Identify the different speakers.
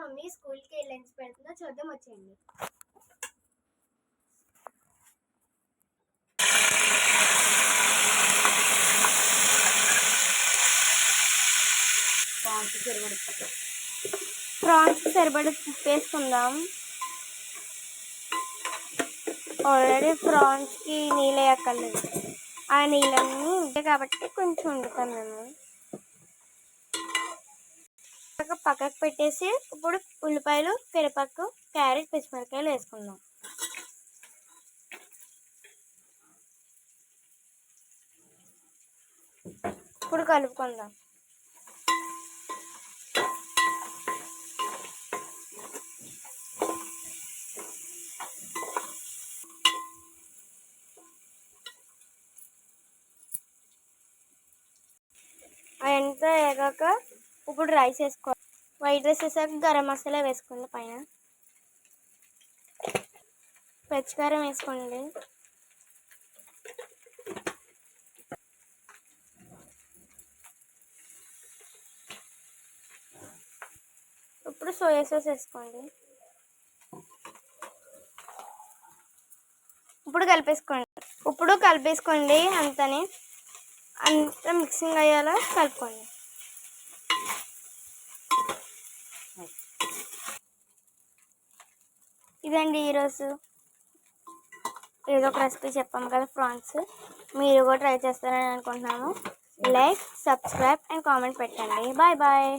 Speaker 1: Mummy స్కూల్కి lunch పెడుతుందో చూద్దాం వచ్చేయండి. ప్రాన్స్ సరిపడి వేసుకుందాం. ఆల్రెడీ ప్రాన్స్కి నీళ్ళు వేయక్కర్లేదు, ఆ నీళ్ళన్నీ ఉంటాయి కాబట్టి కొంచెం వండుతాను నేను. పక్కకు పెట్టేసి ఇప్పుడు ఉల్లిపాయలు, కరివేపాకు, క్యారెట్, పచ్చిమిరపకాయలు వేసుకుందాం. ఇప్పుడు కలుపుకుందాం. అదంతా వేగాక ఇప్పుడు రైస్ వేసుకోవాలి. వైట్ రైస్ వేసాక గరం మసాలా వేసుకోండి. పైన పచ్చికారం వేసుకోండి. ఇప్పుడు సోయా సాస్ వేసుకోండి. ఇప్పుడు కలిపేసుకోండి. అంతా మిక్సింగ్ అయ్యేలా కలుపుకోండి. ఇదండి ఈరోజు ఏదో ఒక రెసిపీ చెప్పాము కదా, ప్రాన్స్. మీరు కూడా ట్రై చేస్తారని అనుకుంటున్నాము. లైక్, సబ్స్క్రైబ్ అండ్ కామెంట్ పెట్టండి. Bye bye.